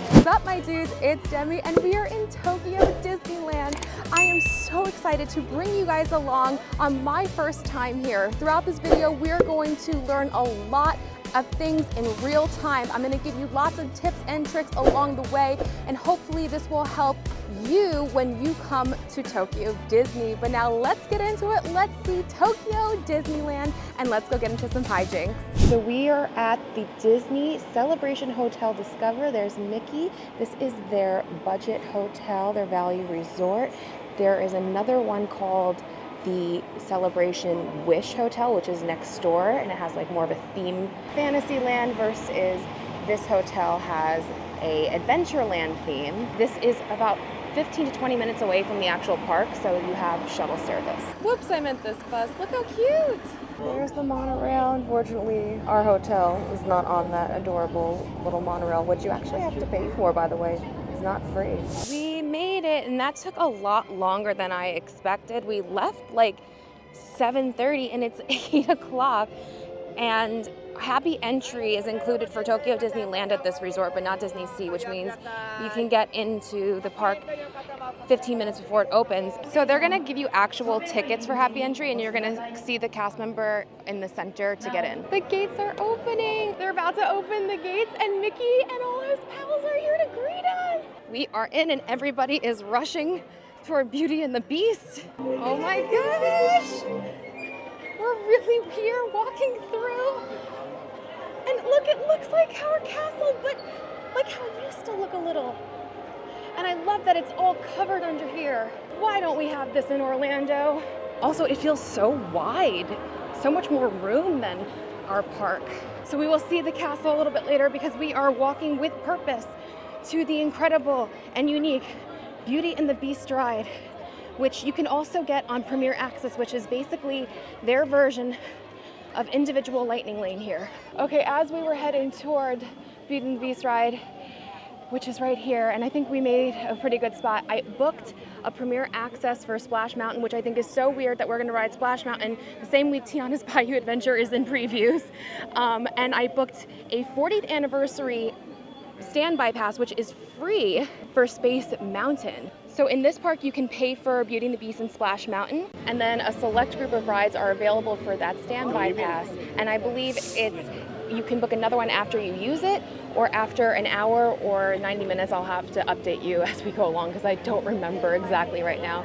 What's up, my dudes? It's Demi, and we are in Tokyo Disneyland. I am so excited to bring you guys along on my first time here. Throughout this video, we're going to learn a lot of things in real time. I'm going to give you lots of tips and tricks along the way, and hopefully this will help you when you come to Tokyo Disney. But now let's get into it. Let's see Tokyo Disneyland, and let's go get into some hijinks. So we are at the Disney Celebration Hotel Discover. There's Mickey. This is their budget hotel, their value resort. There is another one called the Celebration Wish Hotel, which is next door, and it has like more of a theme. Fantasyland versus this hotel has a Adventureland theme. This is about 15 to 20 minutes away from the actual park, so you have shuttle service. Whoops, I meant this bus. Look how cute. There's the monorail. Unfortunately, our hotel is not on that adorable little monorail, which you actually have to pay for, by the way. It's not free. We made it, and that took a lot longer than I expected. We left like 7:30 and it's 8 o'clock, and happy entry is included for Tokyo Disneyland at this resort, but not Disney Sea, which means you can get into the park 15 minutes before it opens. So they're gonna give you actual tickets for happy entry, and you're gonna see the cast member in the center to get in. The gates are opening. They're about to open the gates, and Mickey and all his pals are here to greet us. We are in, and everybody is rushing toward Beauty and the Beast. Oh my gosh! We're really here walking through. And look, it looks like our castle, but like how it used to look a little. And I love that it's all covered under here. Why don't we have this in Orlando? Also, it feels so wide, so much more room than our park. So we will see the castle a little bit later, because we are walking with purpose to the incredible and unique Beauty and the Beast ride, which you can also get on Premier Access, which is basically their version of individual lightning lane here. Okay, as we were heading toward Beauty and the Beast ride, which is right here, and I think we made a pretty good spot. I booked a Premier Access for Splash Mountain, which I think is so weird that we're gonna ride Splash Mountain the same week Tiana's Bayou Adventure is in previews. And I booked a 40th anniversary standby pass, which is free for Space Mountain. So in this park, you can pay for Beauty and the Beast and Splash Mountain, and then a select group of rides are available for that standby pass. And I believe you can book another one after you use it, or after an hour or 90 minutes. I'll have to update you as we go along, because I don't remember exactly right now.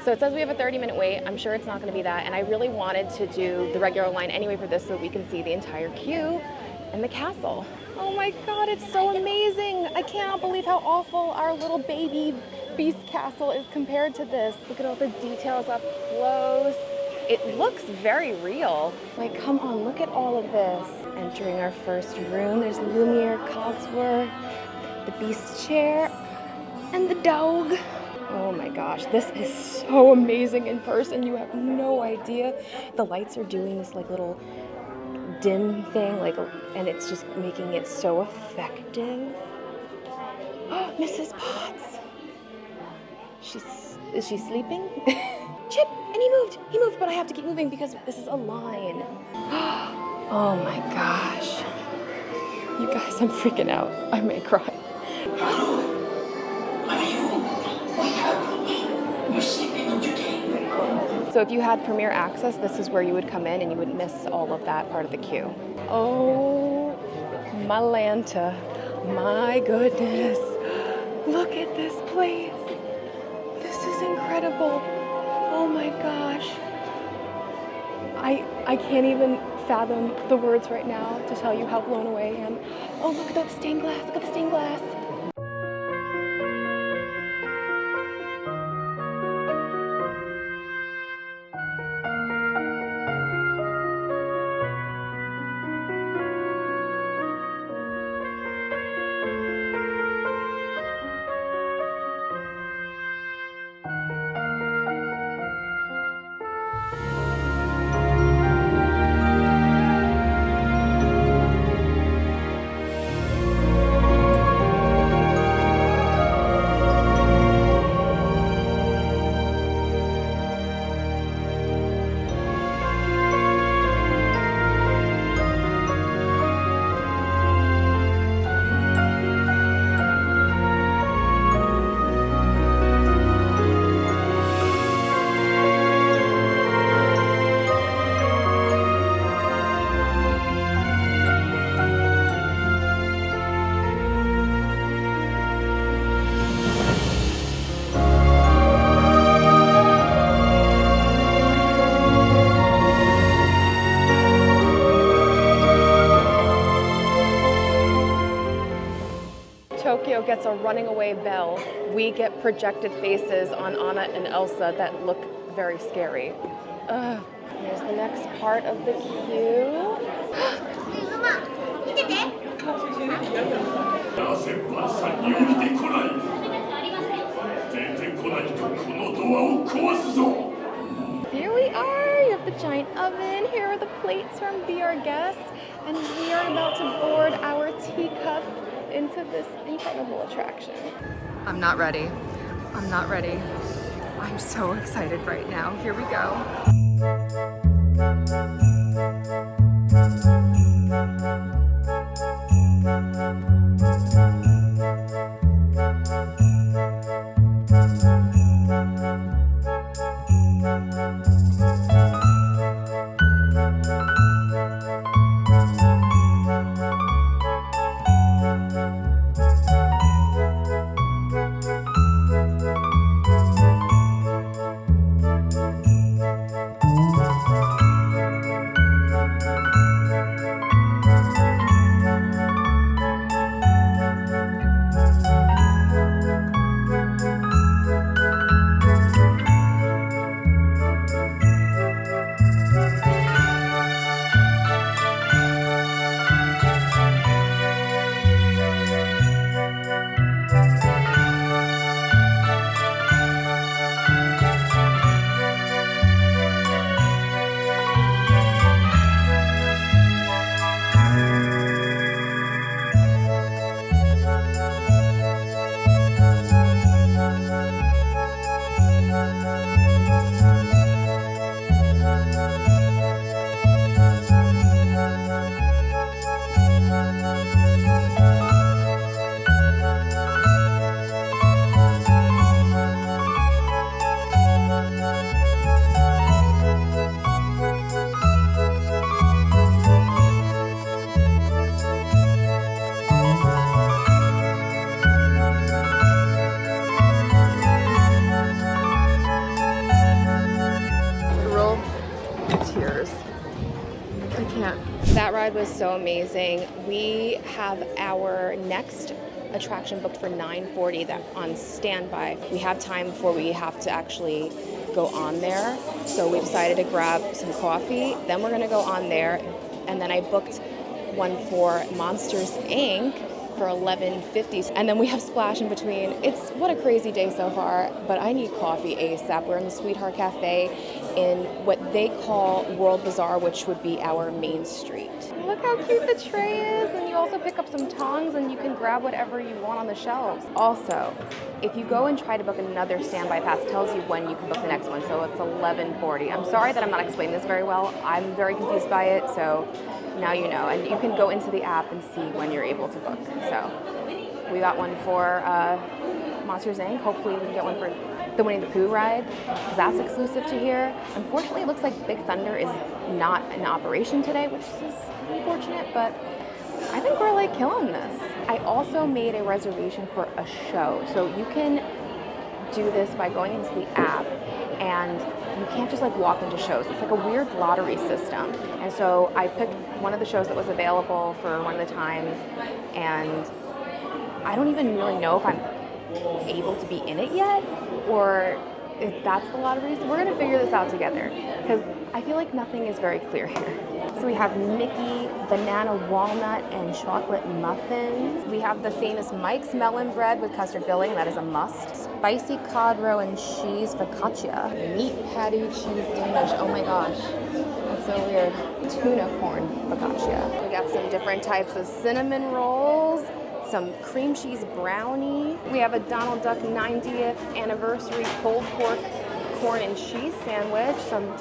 So it says we have a 30-minute wait. I'm sure it's not going to be that. And I really wanted to do the regular line anyway for this, so we can see the entire queue and the castle. Oh my God, it's so amazing. I cannot believe how awful our little baby Beast Castle is compared to this. Look at all the details up close. It looks very real. Like, come on, look at all of this. Entering our first room, there's Lumiere, Cogsworth, the Beast chair, and the dog. Oh my gosh, this is so amazing in person. You have no idea. The lights are doing this like little dim thing, and it's just making it so effective. Oh, Mrs. Potts. Is she sleeping? Chip, and he moved, but I have to keep moving because this is a line. Oh my gosh. You guys, I'm freaking out. I may cry. You're sleeping on your game. So if you had Premier Access, this is where you would come in, and you would miss all of that part of the queue. Oh, my Lanta. My goodness. Look at this place. This is incredible. Oh my gosh. I can't even fathom the words right now to tell you how blown away I am. Oh, look at that stained glass. Look at the stained glass. Tokyo gets a running away bell, we get projected faces on Anna and Elsa that look very scary. Ugh. Here's the next part of the queue. 出てて。 Here we are! You have the giant oven. Here are the plates from Be Our Guest. And we are about to board our teacup into this incredible attraction. I'm not ready. I'm not ready. I'm so excited right now. Here we go. That ride was so amazing. We have our next attraction booked for 9:40 that on standby. We have time before we have to actually go on there. So we decided to grab some coffee. Then we're gonna go on there. And then I booked one for Monsters Inc. for 11:50. And then we have Splash in between. It's what a crazy day so far, but I need coffee ASAP. We're in the Sweetheart Cafe in what they call World Bazaar, which would be our main street. Look how cute the tray is, and you also pick up some tongs and you can grab whatever you want on the shelves. Also, if you go and try to book another standby pass, it tells you when you can book the next one, so it's 11:40. I'm sorry that I'm not explaining this very well. I'm very confused by it, so now you know. And you can go into the app and see when you're able to book. So we got one for Monsters Inc. Hopefully we can get one for the Winnie the Pooh ride, because that's exclusive to here. Unfortunately, it looks like Big Thunder is not in operation today, which is unfortunate, but I think we're like killing this. I also made a reservation for a show. So you can do this by going into the app, and you can't just like walk into shows. It's like a weird lottery system. And so I picked one of the shows that was available for one of the times, and I don't even really know if I'm able to be in it yet, or if that's the lottery. So we're gonna figure this out together, because I feel like nothing is very clear here. So we have Mickey, banana walnut, and chocolate muffins. We have the famous Mike's melon bread with custard filling, that is a must. Spicy cod roe and cheese focaccia. Meat patty cheese sandwich, oh my gosh, that's so weird. Tuna corn focaccia. We got some different types of cinnamon rolls, some cream cheese brownie. We have a Donald Duck 90th anniversary pulled pork corn and cheese sandwich, some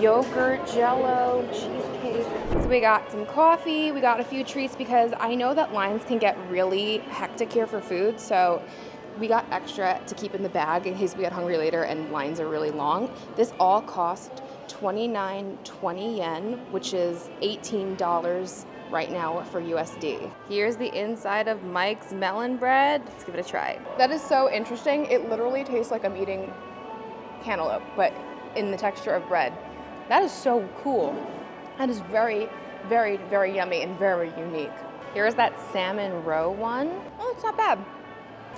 yogurt, jello, cheesecake. So we got some coffee, we got a few treats, because I know that lines can get really hectic here for food, so we got extra to keep in the bag in case we get hungry later and lines are really long. This all cost 29.20 yen, which is $18 right now for USD. Here's the inside of Mike's melon bread. Let's give it a try. That is so interesting. It literally tastes like I'm eating cantaloupe, but in the texture of bread. That is so cool. That is very, very, very yummy and very unique. Here's that salmon roe one. Oh, it's not bad.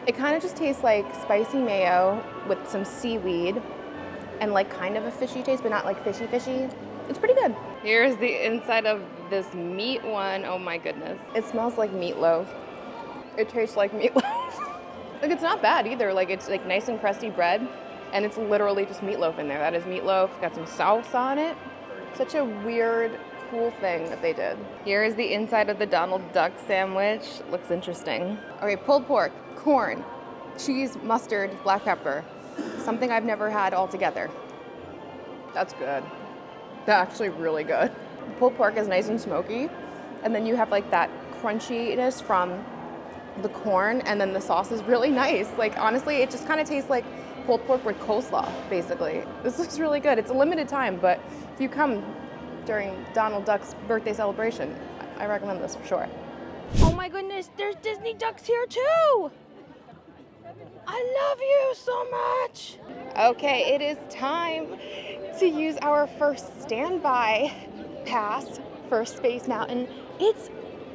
It kind of just tastes like spicy mayo with some seaweed and like kind of a fishy taste, but not like fishy. It's pretty good. Here's the inside of this meat one. Oh my goodness. It smells like meatloaf. It tastes like meatloaf. Like, it's not bad either. Like, it's like nice and crusty bread, and it's literally just meatloaf in there. That is meatloaf. Got some sauce on it. Such a weird, cool thing that they did. Here is the inside of the Donald Duck sandwich. Looks interesting. Okay, pulled pork, corn, cheese, mustard, black pepper. Something I've never had all together. That's good. That's actually really good. Pulled pork is nice and smoky, and then you have like that crunchiness from the corn, and then the sauce is really nice. Like, honestly, it just kind of tastes like pulled pork with coleslaw, basically. This looks really good. It's a limited time, but if you come during Donald Duck's birthday celebration, I recommend this for sure. Oh my goodness, there's Disney ducks here too! I love you so much! Okay, it is time to use our first standby pass for Space Mountain. It's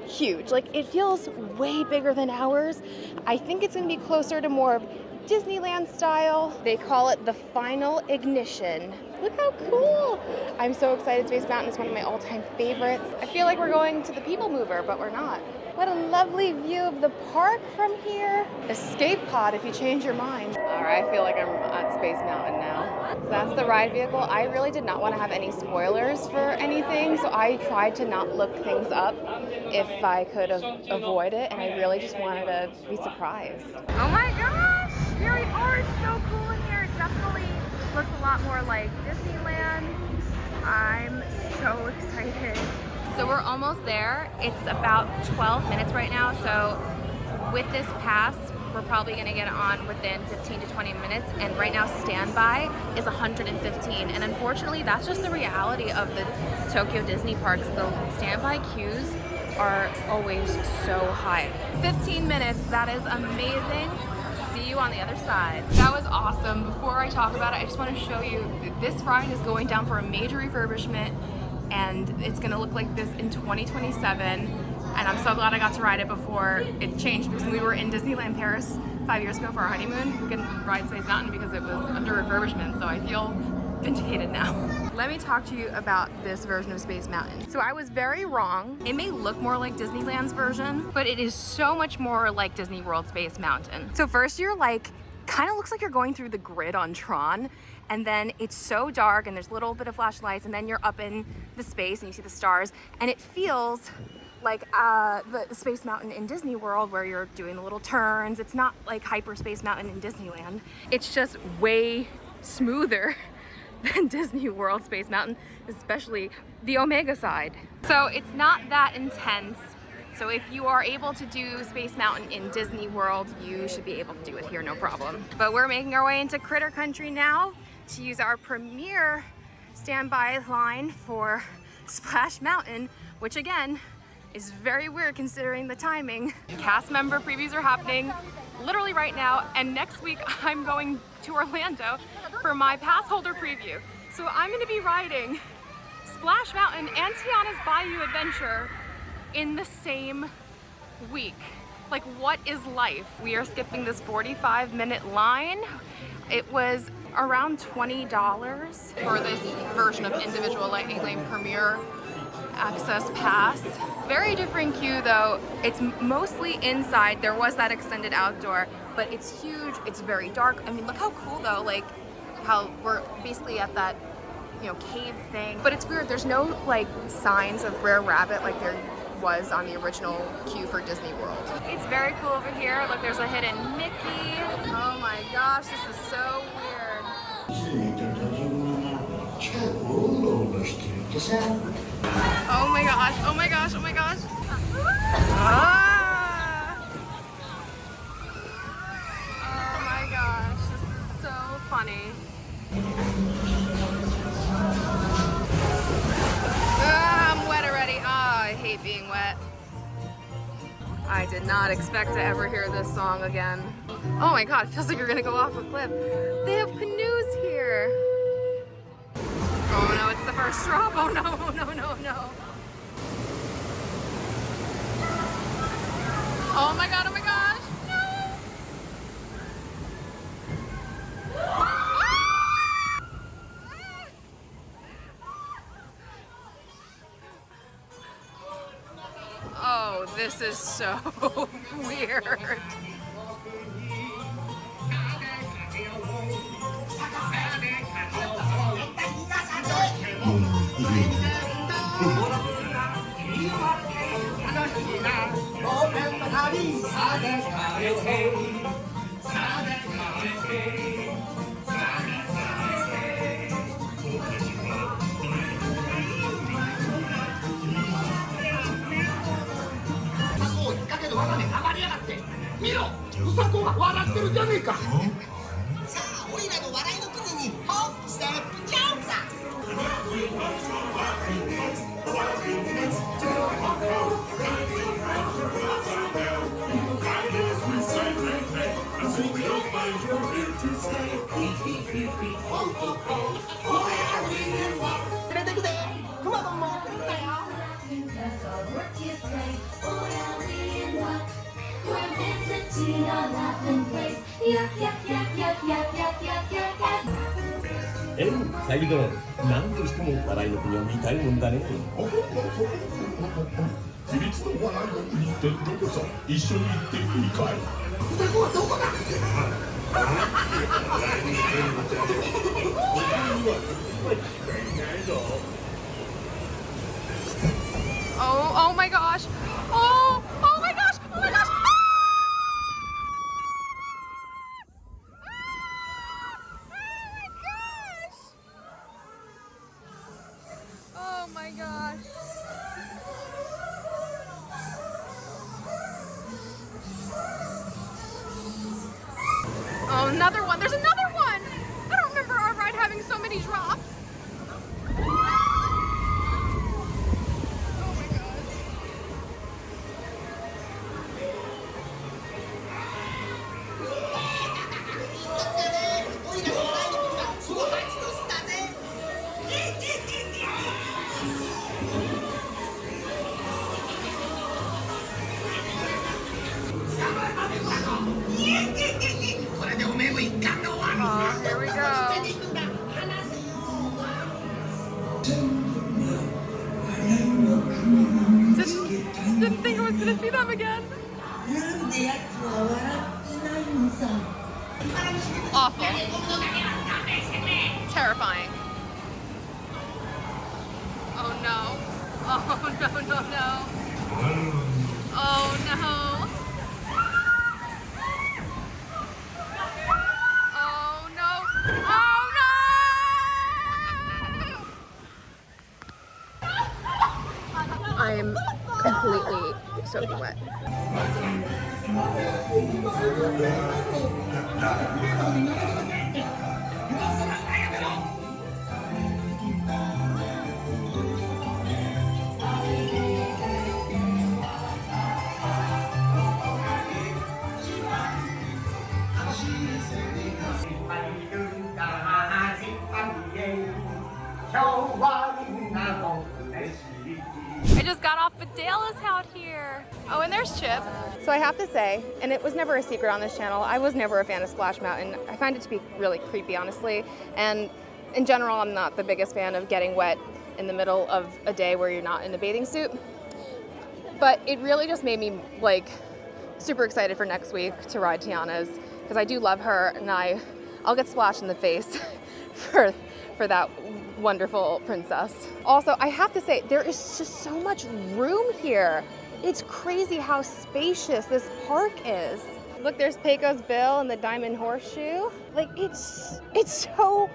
huge. Like, it feels way bigger than ours. I think it's gonna be closer to more of Disneyland style. They call it the final ignition. Look how cool. I'm so excited. Space Mountain is one of my all-time favorites. I feel like we're going to the People Mover, but we're not. What a lovely view of the park from here. Escape pod if you change your mind. All right, I feel like I'm at Space Mountain now. So that's the ride vehicle. I really did not want to have any spoilers for anything, so I tried to not look things up if I could avoid it, and I really just wanted to be surprised. Oh my gosh, here we are. It's so cool in here. It definitely looks a lot more like Disneyland. I'm so excited. So we're almost there. It's about 12 minutes right now. So with this pass, we're probably gonna get on within 15 to 20 minutes. And right now standby is 115. And unfortunately, that's just the reality of the Tokyo Disney parks. The standby queues are always so high. 15 minutes, that is amazing. See you on the other side. That was awesome. Before I talk about it, I just wanna show you, this ride is going down for a major refurbishment, and it's gonna look like this in 2027. And I'm so glad I got to ride it before it changed, because when we were in Disneyland Paris 5 years ago for our honeymoon, we couldn't ride Space Mountain because it was under refurbishment, so I feel vindicated now. Let me talk to you about this version of Space Mountain. So I was very wrong. It may look more like Disneyland's version, but it is so much more like Disney World Space Mountain. So first you're like, kind of looks like you're going through the grid on Tron, and then it's so dark and there's a little bit of flashlights, and then you're up in the space and you see the stars, and it feels like the Space Mountain in Disney World where you're doing the little turns. It's not like Hyper Space Mountain in Disneyland. It's just way smoother than Disney World Space Mountain, especially the Omega side. So it's not that intense. So if you are able to do Space Mountain in Disney World, you should be able to do it here, no problem. But we're making our way into Critter Country now to use our premier standby line for Splash Mountain, which again, is very weird considering the timing. Cast member previews are happening literally right now, and next week I'm going to Orlando for my pass holder preview. So I'm gonna be riding Splash Mountain and Tiana's Bayou Adventure in the same week. Like, what is life? We are skipping this 45-minute line. It was around $20 for this version of individual Lightning Lane Premier Access Pass. Very different queue though. It's mostly inside. There was that extended outdoor, but it's huge. It's very dark. I mean, look how cool though, like how we're basically at that, you know, cave thing. But it's weird, there's no like signs of Rare Rabbit like there was on the original queue for Disney World. It's very cool over here. Look, there's a hidden Mickey. Oh my gosh, this is so weird. Oh my gosh, oh my gosh, oh my gosh. Ah! Oh my gosh, this is so funny. I'm wet already. I hate being wet. I did not expect to ever hear this song again. Oh my god, it feels like you're gonna go off a cliff. They have canoes here. Oh no, it's the first drop. Oh no, no, no, no. Oh my god, oh my gosh. Oh, this is so weird.サイドなんとしても笑いの国を見たいもんだね。秘密の笑いの国ってどこさ？一緒に行っていいかい？そこはどこだ？Oh, oh my gosh. Oh, oh my gosh. Oh my gosh. Oh my gosh. Oh, another one. There's another one. I don't remember our ride having so many drops. Oh my gosh. Oh, here we go. Didn't think I was gonna see them again. Awful. Terrifying. Oh no. Oh no, no, no. Oh no. Oh no. Oh no! I am completely soaking wet. I just got off, but Dale is out here. Oh, and there's Chip. So I have to say, and it was never a secret on this channel, I was never a fan of Splash Mountain. I find it to be really creepy, honestly. And in general, I'm not the biggest fan of getting wet in the middle of a day where you're not in a bathing suit. But it really just made me like super excited for next week to ride Tiana's, because I do love her, and I'll get splashed in the face for that wonderful princess. Also, I have to say, there is just so much room here. It's crazy how spacious this park is. Look, there's Pecos Bill and the Diamond Horseshoe. Like, it's so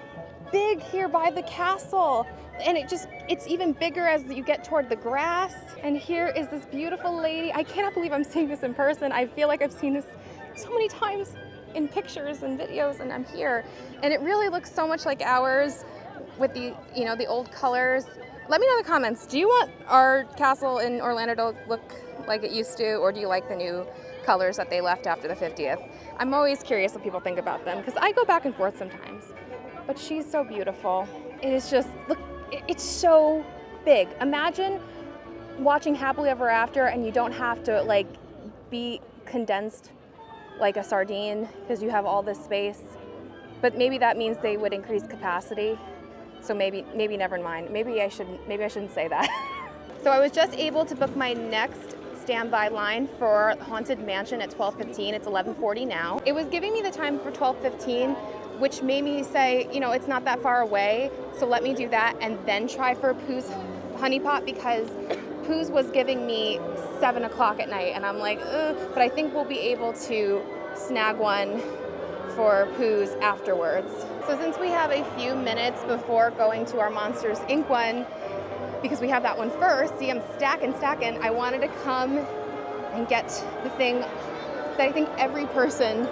big here by the castle. And it's even bigger as you get toward the grass. And here is this beautiful lady. I cannot believe I'm seeing this in person. I feel like I've seen this so many times in pictures and videos, and I'm here. And it really looks so much like ours with the, you know, the old colors. Let me know in the comments, do you want our castle in Orlando to look like it used to, or do you like the new colors that they left after the 50th? I'm always curious what people think about them, because I go back and forth sometimes. But she's so beautiful. It is just, look, it's so big. Imagine watching Happily Ever After and you don't have to like be condensed like a sardine because you have all this space. But maybe that means they would increase capacity. So maybe never mind. Maybe I shouldn't say that. So I was just able to book my next standby line for Haunted Mansion at 12:15. It's 11:40 now. It was giving me the time for 12:15, which made me say, you know, it's not that far away, so let me do that and then try for Pooh's Honey Pot, because Pooh's was giving me 7 o'clock at night, and I'm like, ugh, but I think we'll be able to snag one for Pooh's afterwards. So since we have a few minutes before going to our Monsters Inc. one, because we have that one first, see I'm stacking, I wanted to come and get the thing that I think every person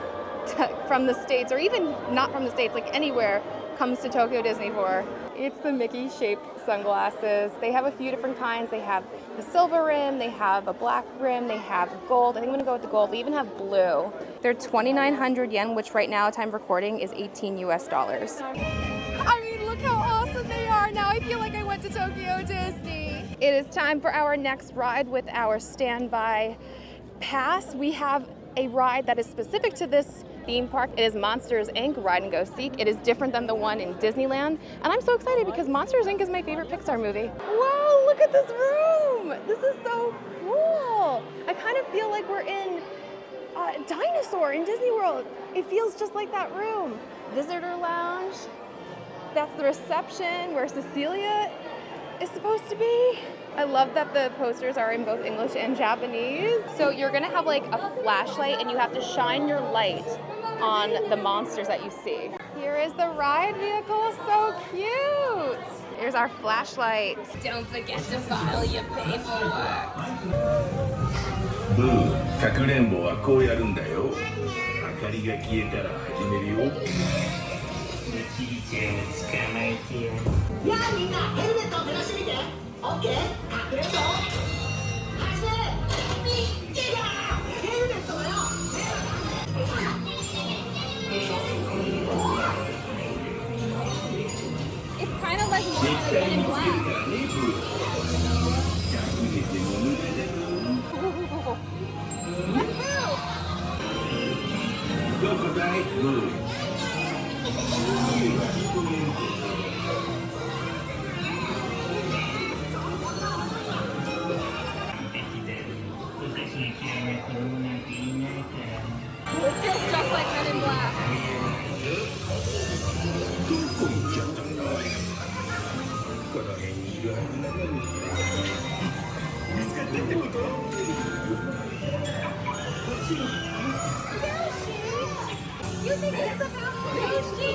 from the States, or even not from the States, like anywhere, comes to Tokyo Disney for. It's the Mickey shaped sunglasses. They have a few different kinds. They have the silver rim, they have a black rim, they have gold. I think I'm gonna go with the gold. They even have blue. They're 2,900 yen, which right now, time of recording, is 18 US dollars. I mean, look how awesome they are. Now I feel like I went to Tokyo Disney. It is time for our next ride with our standby pass. We have a ride that is specific to this theme park. It is Monsters Inc. Ride and Go Seek. It is different than the one in Disneyland. And I'm so excited because Monsters Inc. is my favorite Pixar movie. Wow, look at this room. This is so cool. I kind of feel like we're in Dinosaur in Disney World. It feels just like that room. Visitor lounge. That's the reception where Cecilia is supposed to be. I love that the posters are in both English and Japanese. So you're gonna have like a flashlight and you have to shine your light on the monsters that you see. Here is the ride vehicle, so cute. Here's our flashlight. Don't forget to file your paperwork. ブー、かくれんぼはこうやるんだよ。明かりが消えたら始めるよ。ちびちゃんを捕まえてやる。やあみんなヘルメットを照らしてみて。オッケー、かくれんぼ。始め。いやー、ヘルメットだよ。It's kind of like Men in Black. どこだい？ブー。This feels just like Men in Black. どこ行っちゃったんだ？この辺にいるはずなのに。見つかったってこと？ You think it's about Yoshi?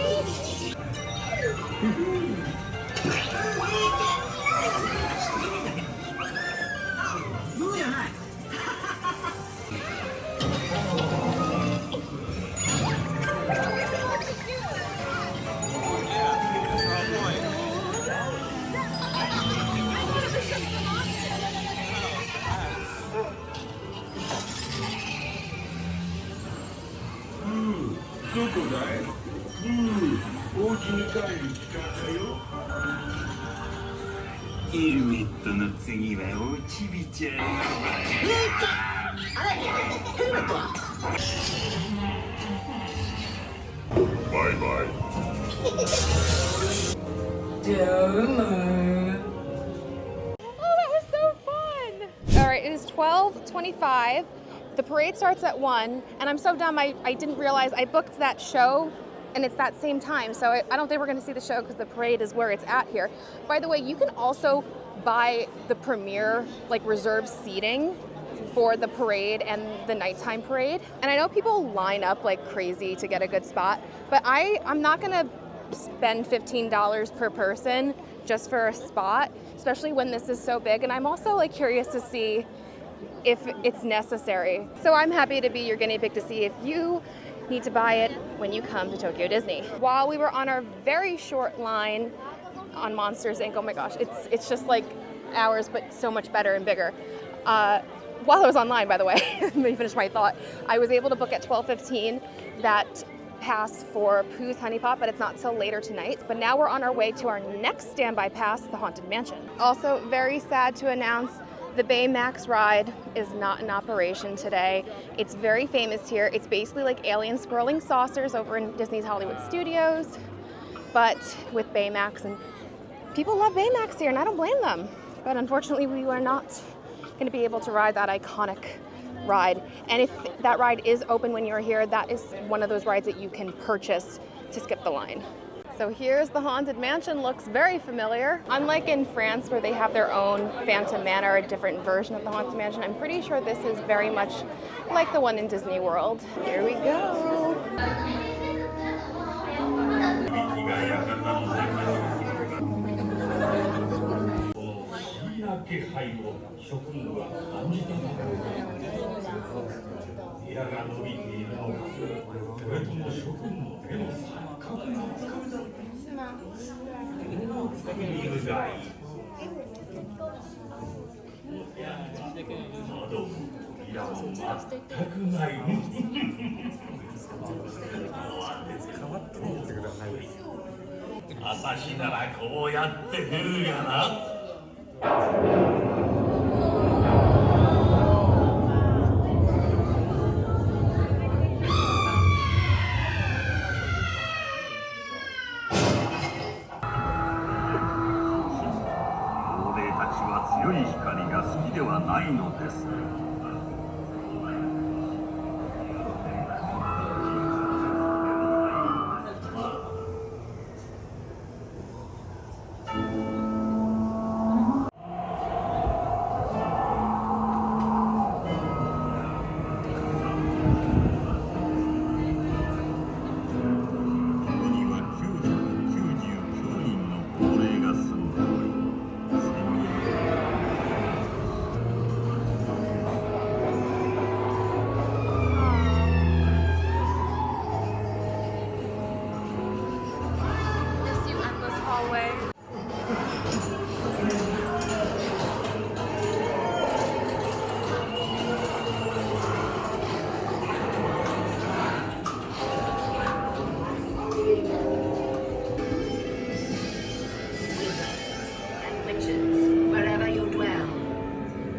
Bye bye. Oh, that was so fun! All right, it is 12:25. The parade starts at 1, and I'm so dumb, I didn't realize I booked that show, and it's that same time, so I don't think we're gonna see the show because the parade is where it's at here. By the way, you can also buy the premiere, like reserved seating for the parade and the nighttime parade. And I know people line up like crazy to get a good spot, but I'm not gonna spend $15 per person just for a spot, especially when this is so big. And I'm also like curious to see if it's necessary. So I'm happy to be your guinea pig to see if you need to buy it when you come to Tokyo Disney. While we were on our very short line on Monsters Inc., oh my gosh, it's just like ours, but so much better and bigger. While I was online, by the way, let me finish my thought, I was able to book at 12:15 that pass for Pooh's Honey Pot, but it's not till later tonight. But now we're on our way to our next standby pass, the Haunted Mansion. Also very sad to announce The Baymax ride is not in operation today. It's very famous here. It's basically like alien swirling saucers over in Disney's Hollywood Studios, but with Baymax, and people love Baymax here, and I don't blame them. But unfortunately, we are not going to be able to ride that iconic ride. And if that ride is open when you're here, that is one of those rides that you can purchase to skip the line. So here's the Haunted Mansion. Looks very familiar. Unlike in France where they have their own Phantom Manor, a different version of the Haunted Mansion, I'm pretty sure this is very much like the one in Disney World. Here we go.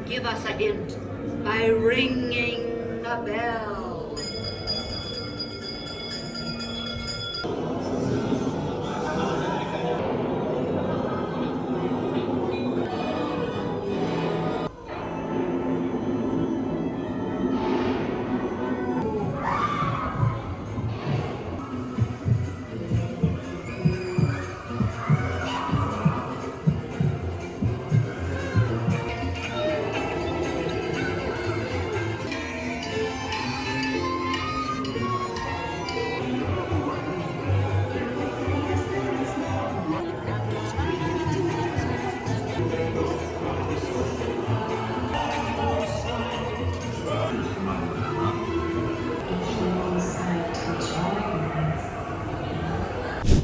Give us a hint by ringing a bell.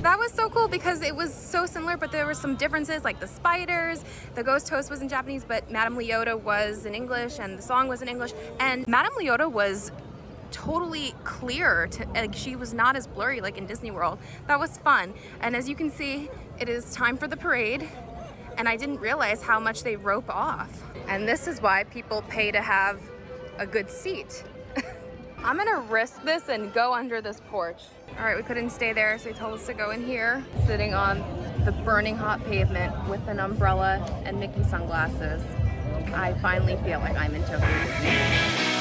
That was so cool because it was so similar, but there were some differences, like the spiders. The ghost host was in Japanese, but Madame Leota was in English, and the song was in English. And Madame Leota was totally clear, like she was not as blurry like in Disney World. That was fun. And as you can see, it is time for the parade, and I didn't realize how much they rope off. And this is why people pay to have a good seat. I'm gonna risk this and go under this porch. All right, we couldn't stay there, so they told us to go in here. Sitting on the burning hot pavement with an umbrella and Mickey sunglasses. I finally feel like I'm in Tokyo Disneyland.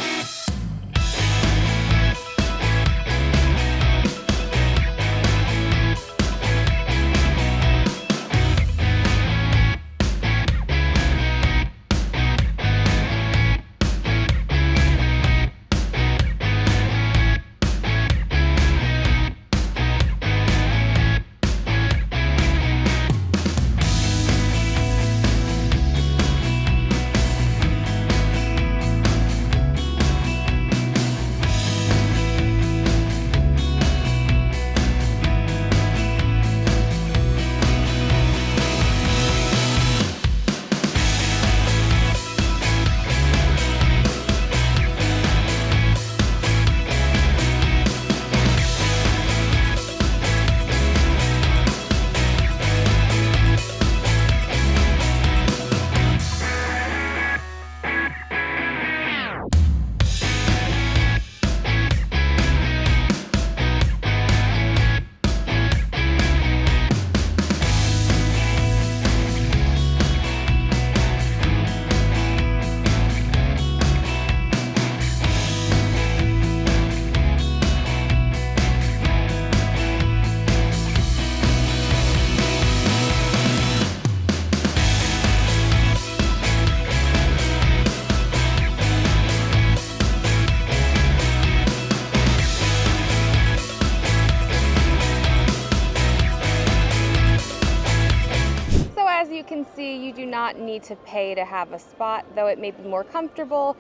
see, you do not need to pay to have a spot, though it may be more comfortable.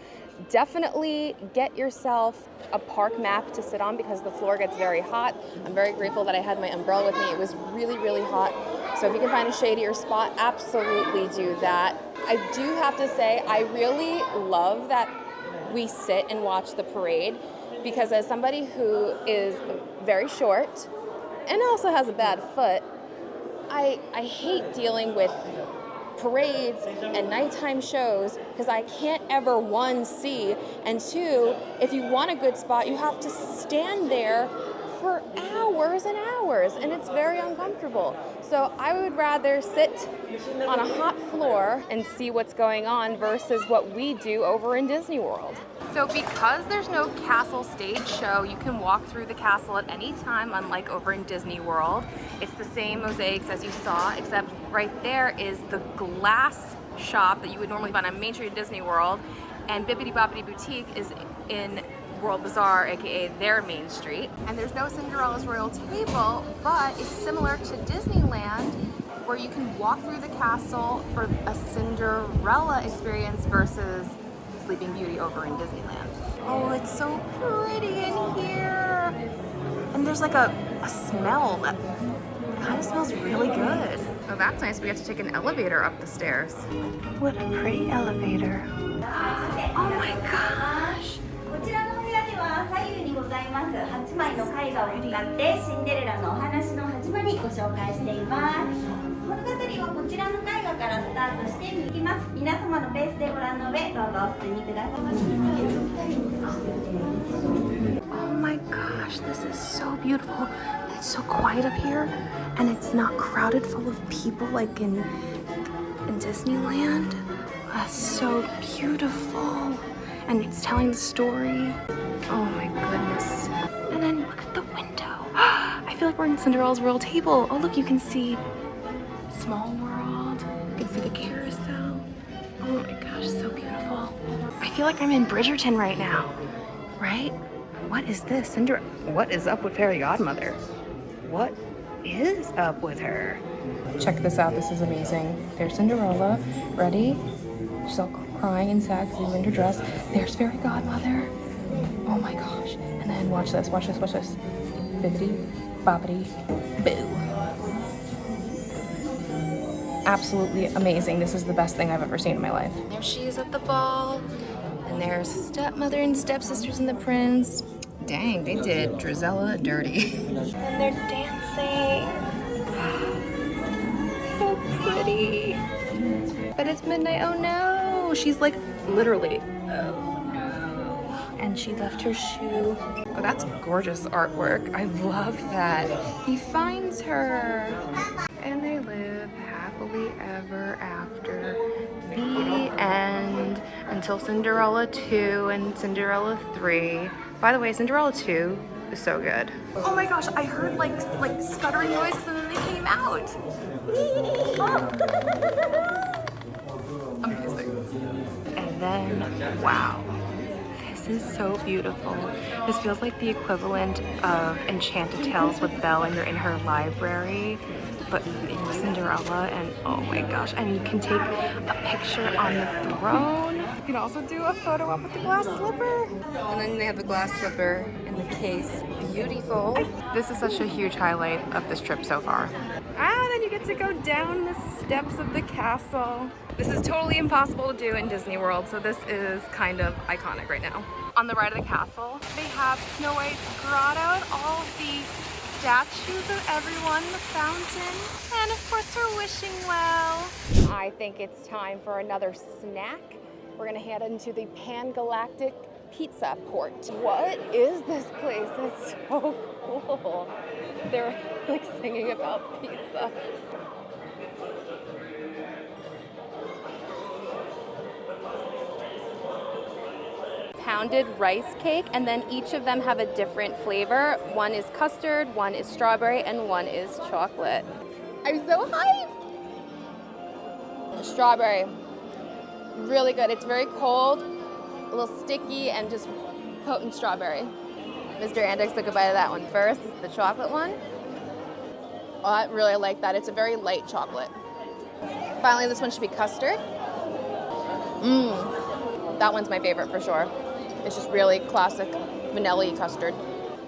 Definitely get yourself a park map to sit on because the floor gets very hot. I'm very grateful that I had my umbrella with me. It was really, really hot. So if you can find a shadier spot, absolutely do that. I do have to say, I really love that we sit and watch the parade because as somebody who is very short and also has a bad foot, I hate dealing with parades and nighttime shows because I can't ever, one, see, and two, if you want a good spot, you have to stand there for hours and hours, and it's very uncomfortable. So I would rather sit on a hot floor and see what's going on versus what we do over in Disney World. So because there's no castle stage show, you can walk through the castle at any time, unlike over in Disney World. It's the same mosaics as you saw, except right there is the glass shop that you would normally find on Main Street at Disney World, and Bibbidi Bobbidi Boutique is in World Bazaar, aka their Main Street. And there's no Cinderella's Royal Table, but it's similar to Disneyland, where you can walk through the castle for a Cinderella experience versus Sleeping Beauty over in Disneyland. Oh, it's so pretty in here. And there's like a smell that kind of smells really good. Oh, that's nice. We have to take an elevator up the stairs. What a pretty elevator. Oh my gosh. こちらの部屋では左右にございます8枚の絵画を使ってシンデレラのお話の始まりご紹介しています。物語はこちらの絵画からスタートしていきます。皆様のベースでご覧の上、どうぞお進みください。Oh my gosh, this is so beautiful. It's so quiet up here, and it's not crowded full of people like in Disneyland. That's so beautiful. And it's telling the story. Oh my goodness. And then look at the window. I feel like we're in Cinderella's Royal Table. Oh look, you can see Small World. You can see the carousel. Oh my gosh, so beautiful. I feel like I'm in Bridgerton right now, right? What is this? What is up with Fairy Godmother? What is up with her? Check this out, this is amazing. There's Cinderella, ready? She's all crying and sad because they ruined her dress. There's Fairy Godmother. Oh my gosh. And then watch this, watch this, watch this. Bibbidi, bobbidi, boo. Absolutely amazing. This is the best thing I've ever seen in my life. There she is at the ball. And there's stepmother and stepsisters and the prince. Dang, they did Drizella dirty. And they're dancing. So pretty. But it's midnight, oh no. She's like literally, oh no. And she left her shoe. Oh, that's gorgeous artwork. I love that. He finds her. And they live happily ever after. The end. Until Cinderella 2 and Cinderella 3. By the way, Cinderella 2 is so good. Oh my gosh, I heard like scuttering noises and then they came out. Amazing. And then, wow. This is so beautiful. This feels like the equivalent of Enchanted Tales with Belle and you're in her library, but in Cinderella, and oh my gosh, and you can take a picture on the throne. You can also do a photo up with the glass slipper. And then they have the glass slipper in the case. Beautiful. This is such a huge highlight of this trip so far. Ah, then you get to go down the steps of the castle. This is totally impossible to do in Disney World, so this is kind of iconic right now. On the right of the castle, they have Snow White's grotto and all of the statues of everyone, the fountain, and of course her wishing well. I think it's time for another snack. We're gonna head into the Pan-Galactic Pizza Port. What is this place? It's so cool. They're like singing about pizza. Pounded rice cake, and then each of them have a different flavor. One is custard, one is strawberry, and one is chocolate. I'm so hyped! Strawberry, really good. It's very cold, a little sticky, and just potent strawberry. Mr. Andix took a bite of that one first. This is the chocolate one. Oh, I really like that. It's a very light chocolate. Finally, this one should be custard. That one's my favorite for sure. It's just really classic vanilla-y custard.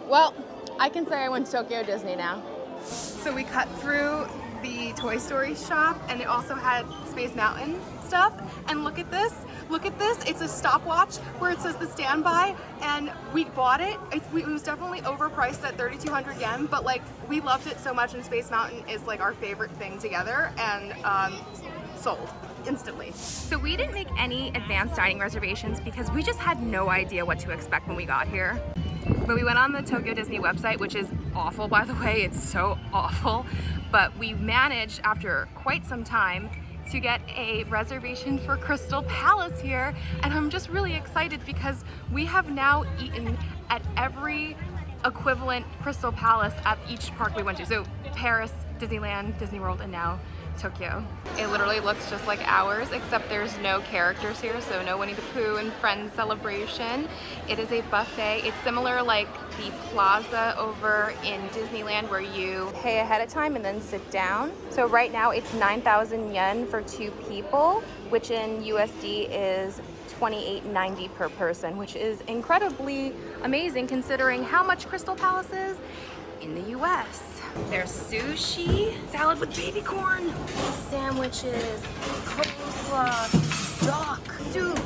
Well, I can say I went to Tokyo Disney now. So we cut through the Toy Story shop, and it also had Space Mountain stuff. And look at this. Look at this. It's a stopwatch where it says the standby, and we bought it. It was definitely overpriced at 3,200 yen, but like we loved it so much, and Space Mountain is like our favorite thing together, and sold instantly. So we didn't make any advanced dining reservations because we just had no idea what to expect when we got here. But we went on the Tokyo Disney website, which is awful, by the way. It's so awful. But we managed, after quite some time, to get a reservation for Crystal Palace here. And I'm just really excited because we have now eaten at every equivalent Crystal Palace at each park we went to. So Paris, Disneyland, Disney World, and now Tokyo. It literally looks just like ours, except there's no characters here, so no Winnie the Pooh and Friends celebration. It is a buffet. It's similar like the plaza over in Disneyland where you pay ahead of time and then sit down. So right now it's 9,000 yen for 2 people, which in USD is $28.90 per person, which is incredibly amazing considering how much Crystal Palace is in the US. There's sushi, salad with baby corn, sandwiches, coleslaw, duck, soup,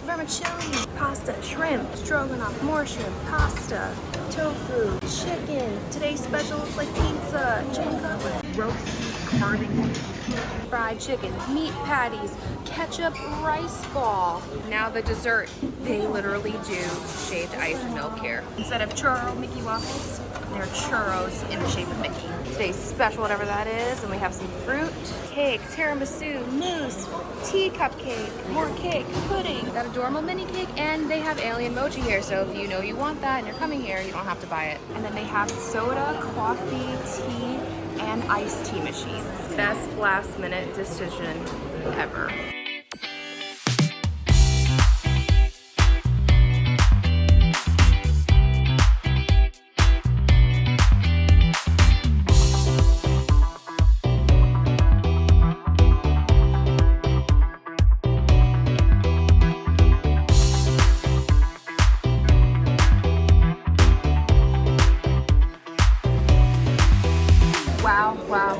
vermicelli, pasta, shrimp, stroganoff, more shrimp, pasta, tofu, chicken. Today's specials like pizza, chicken cutlet, roast beef carving, fried chicken, meat patties, ketchup rice ball. Now the dessert, they literally do shaved ice milk here. Instead of churro Mickey waffles, they're churros in the shape of Mickey. Today's special, whatever that is, and we have some fruit, cake, tiramisu, mousse, tea cupcake, more cake, pudding, got a adorable mini cake, and they have alien mochi here, so if you know you want that and you're coming here, you don't have to buy it. And then they have soda, coffee, tea, and iced tea machines. Best last minute decision ever.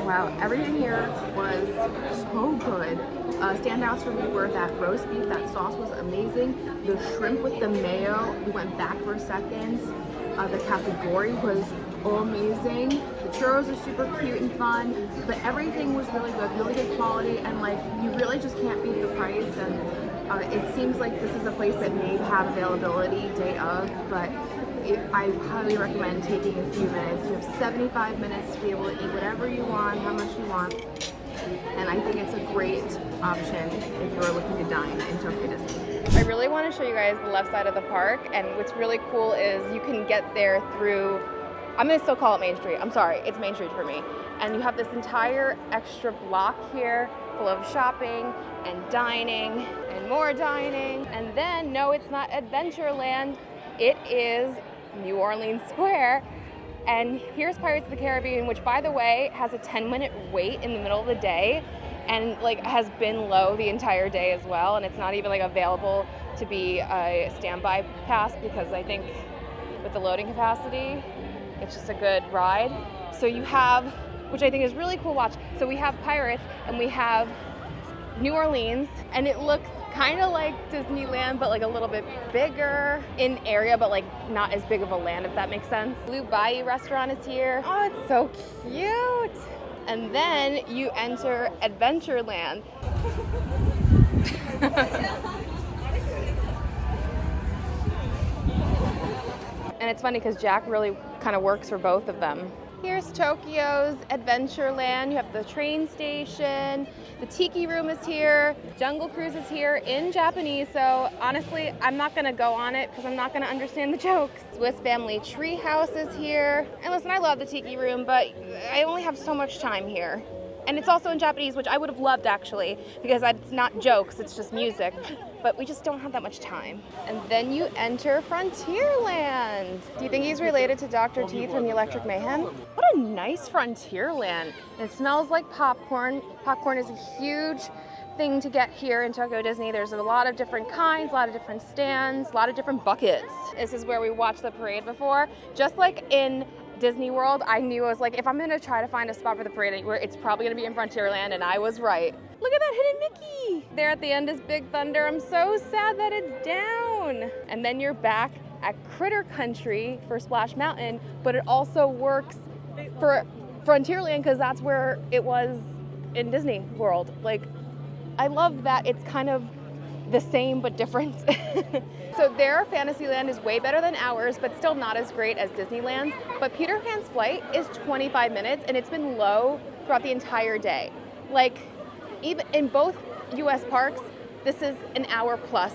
Wow, everything here was so good. Standouts for me were that roast beef, that sauce was amazing. The shrimp with the mayo, we went back for seconds. The category was amazing. The churros are super cute and fun, but everything was really good quality, and like you really just can't beat the price. And it seems like this is a place that may have availability day of, but I highly recommend taking a few minutes. You have 75 minutes to be able to eat whatever you want, how much you want. And I think it's a great option if you're looking to dine in Tokyo Disney. I really want to show you guys the left side of the park, and what's really cool is you can get there through, I'm going to still call it Main Street. I'm sorry, it's Main Street for me. And you have this entire extra block here full of shopping and dining and more dining. And then, no, it's not Adventureland. It is New Orleans Square, and here's Pirates of the Caribbean, which by the way has a 10-minute wait in the middle of the day, and like has been low the entire day as well, and it's not even like available to be a standby pass because I think with the loading capacity it's just a good ride. So you have, which I think is really cool, watch, so we have Pirates and we have New Orleans, and it looks kind of like Disneyland, but like a little bit bigger in area, but like not as big of a land, if that makes sense. Blue Bayou restaurant is here. Oh, it's so cute. And then you enter Adventureland. And it's funny because Jack really kind of works for both of them. Here's Tokyo's Adventureland. You have the train station. The Tiki Room is here. Jungle Cruise is here in Japanese. So honestly, I'm not gonna go on it because I'm not gonna understand the jokes. Swiss Family Treehouse is here. And listen, I love the Tiki Room, but I only have so much time here. And it's also in Japanese, which I would have loved actually, because it's not jokes, it's just music. but we just don't have that much time. And then you enter Frontierland. Do you think he's related to Dr. Teeth from the Electric Mayhem? What a nice Frontierland. And it smells like popcorn. Popcorn is a huge thing to get here in Tokyo Disney. There's a lot of different kinds, a lot of different stands, a lot of different buckets. This is where we watched the parade before. Just like in Disney World, I knew, I was like, if I'm gonna try to find a spot for the parade anywhere, it's probably gonna be in Frontierland, and I was right. Look at that hidden Mickey! There at the end is Big Thunder. I'm so sad that it's down. And then you're back at Critter Country for Splash Mountain, but it also works for Frontierland because that's where it was in Disney World. Like, I love that it's kind of the same but different. So their Fantasyland is way better than ours, but still not as great as Disneyland's. But Peter Pan's flight is 25 minutes, and it's been low throughout the entire day. Like, even in both US parks, this is an hour plus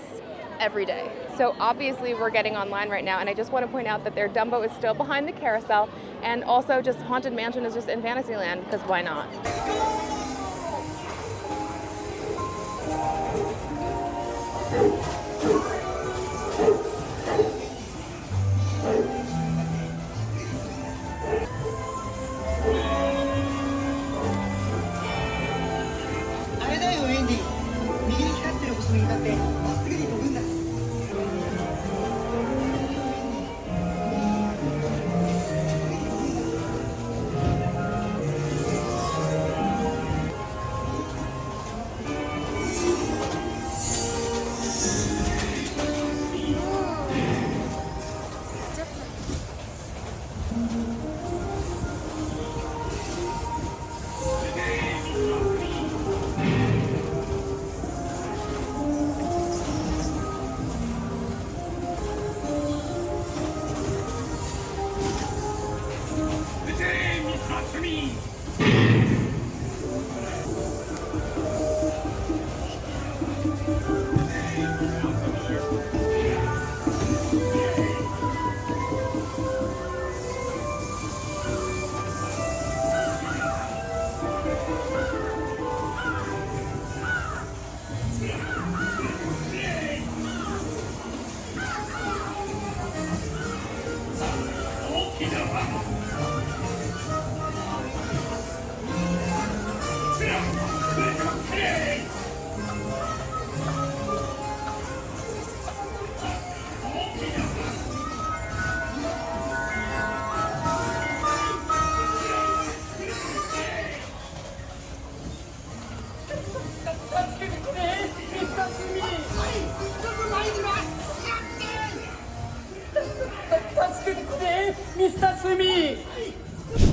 every day. So obviously we're getting online right now, and I just want to point out that their Dumbo is still behind the carousel, and also just Haunted Mansion is just in Fantasyland, because why not?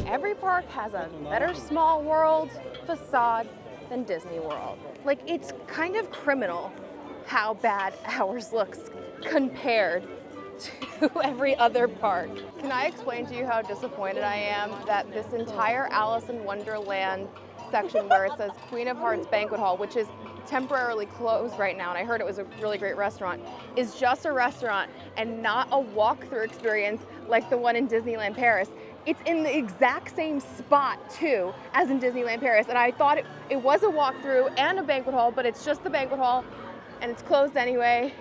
Every park has a better small world facade than Disney World. Like, it's kind of criminal how bad ours looks compared to every other park. Can I explain to you how disappointed I am that this entire Alice in Wonderland section where it says Queen of Hearts Banquet Hall, which is temporarily closed right now, and I heard it was a really great restaurant, is just a restaurant and not a walkthrough experience like the one in Disneyland Paris. It's in the exact same spot too as in Disneyland Paris, and I thought it was a walkthrough and a banquet hall, but it's just the banquet hall and it's closed anyway.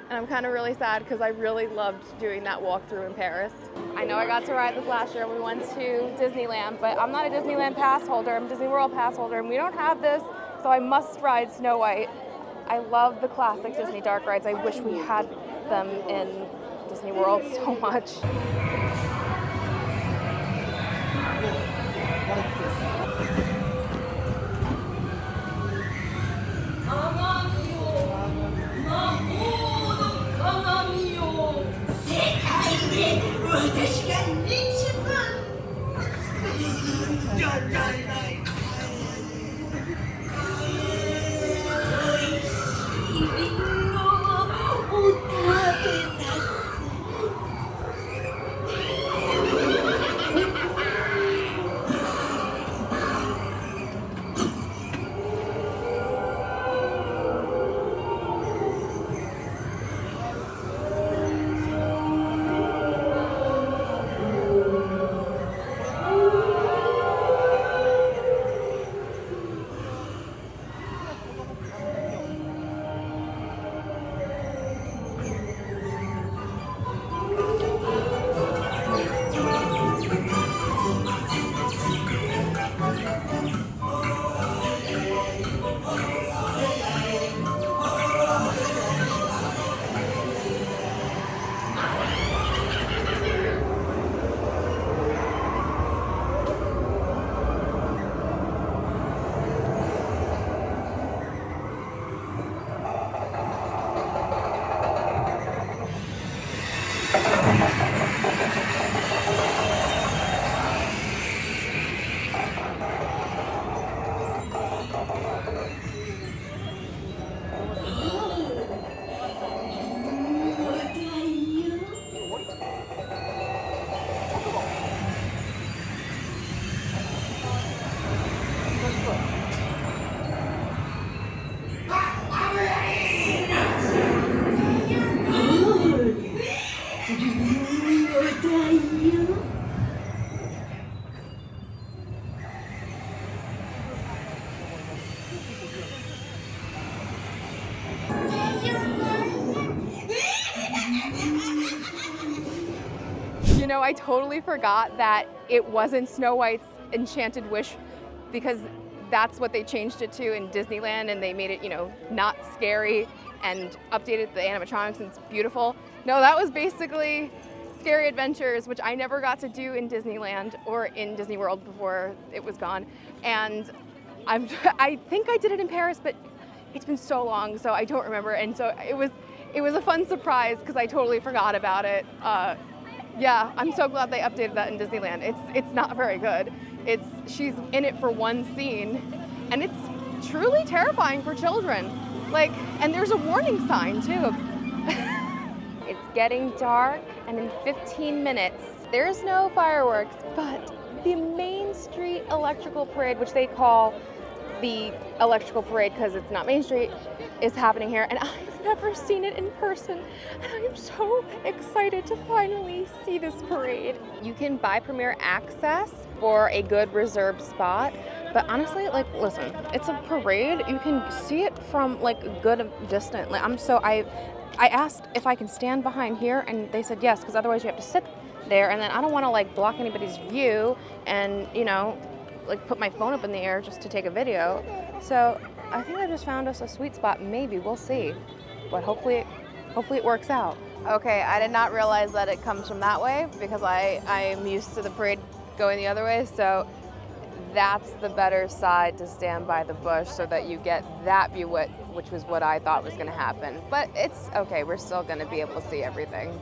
And I'm kind of really sad because I really loved doing that walkthrough in Paris. I know I got to ride this last year when we went to Disneyland, but I'm not a Disneyland pass holder, I'm a Disney World pass holder, and we don't have this, so I must ride Snow White. I love the classic Disney dark rides. I wish we had them in Disney World so much. I totally forgot that it wasn't Snow White's Enchanted Wish, because that's what they changed it to in Disneyland, and they made it, you know, not scary and updated the animatronics, and it's beautiful. No, that was basically Scary Adventures, which I never got to do in Disneyland or in Disney World before it was gone. And I think I did it in Paris, but it's been so long, so I don't remember. And so it was a fun surprise because I totally forgot about it. Yeah, I'm so glad they updated that in Disneyland. It's not very good. She's in it for one scene, and it's truly terrifying for children. Like, and there's a warning sign too. It's getting dark, and in 15 minutes, there's no fireworks, but the Main Street Electrical Parade, which they call the Electrical Parade because it's not Main Street, is happening here, and I've never seen it in person, and I am so excited to finally see this parade. You can buy Premier Access for a good reserved spot, but honestly, like, listen, it's a parade. You can see it from like a good distance. Like, I asked if I can stand behind here, and they said yes, because otherwise you have to sit there, and then I don't want to like block anybody's view and, you know, like put my phone up in the air just to take a video. So I think I just found us a sweet spot. Maybe, we'll see, but hopefully it works out. Okay, I did not realize that it comes from that way because I'm used to the parade going the other way, so that's the better side to stand by the bush so that you get that view, which was what I thought was going to happen. But it's okay, we're still going to be able to see everything.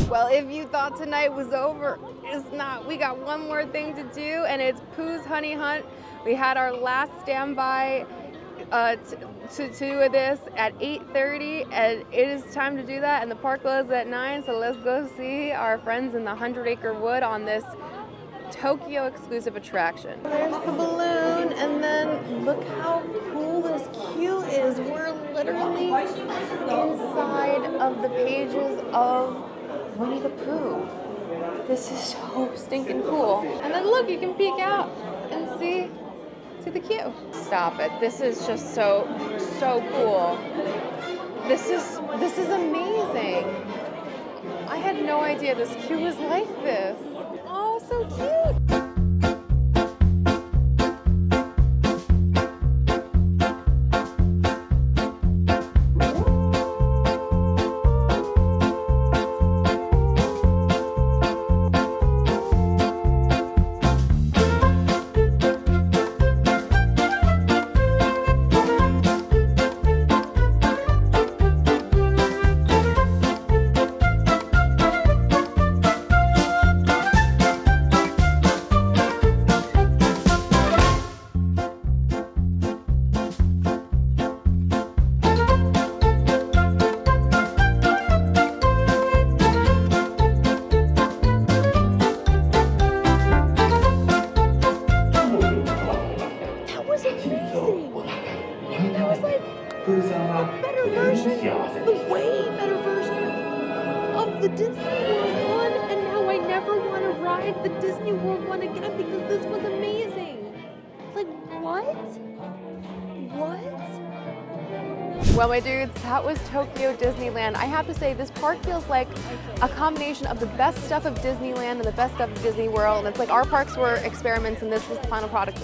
Well, if you thought tonight was over, it's not. We got one more thing to do, and it's Pooh's Honey Hunt. We had our last standby to do this at 8:30, and it is time to do that, and the park closes at 9, so let's go see our friends in the 100-acre wood on this Tokyo exclusive attraction. There's the balloon, and then look how cool this queue is. We're literally inside of the pages of Winnie the Pooh. This is so stinking cool. And then look, you can peek out and see the queue. Stop it. This is just so cool. This is amazing. I had no idea this queue was like this. Oh, so cute. the way better version of the Disney World one, and now I never want to ride the Disney World one again because this was amazing. Like, what? Well, my dudes, that was Tokyo Disneyland. I have to say, this park feels like a combination of the best stuff of Disneyland and the best stuff of Disney World. And it's like our parks were experiments and this was the final product.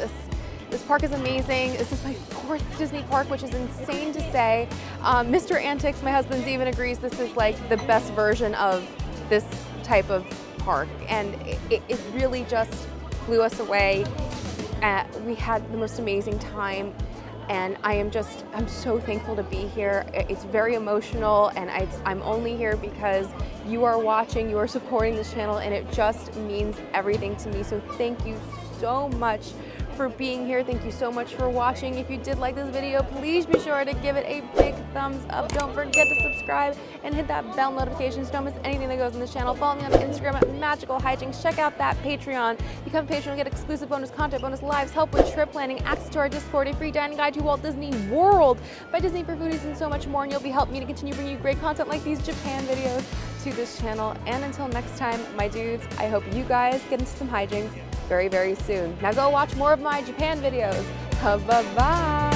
This park is amazing. This is my 4th Disney park, which is insane to say. Mr. Antics, my husband, even agrees this is like the best version of this type of park. And it really just blew us away. We had the most amazing time. And I'm so thankful to be here. It's very emotional, and I'm only here because you are watching, you are supporting this channel, and it just means everything to me. So thank you so much for being here. Thank you so much for watching. If you did like this video, please be sure to give it a big thumbs up. Don't forget to subscribe and hit that bell notification so don't miss anything that goes on this channel. Follow me on Instagram at Magical Hijinx. Check out that Patreon. Become a patron, get exclusive bonus content, bonus lives, help with trip planning, access to our Discord, a free dining guide to Walt Disney World by Disney for Foodies, and so much more. And you'll be helping me to continue bringing you great content like these Japan videos to this channel. And until next time, my dudes, I hope you guys get into some hijinks very, very soon. Now go watch more of my Japan videos. Bye-bye.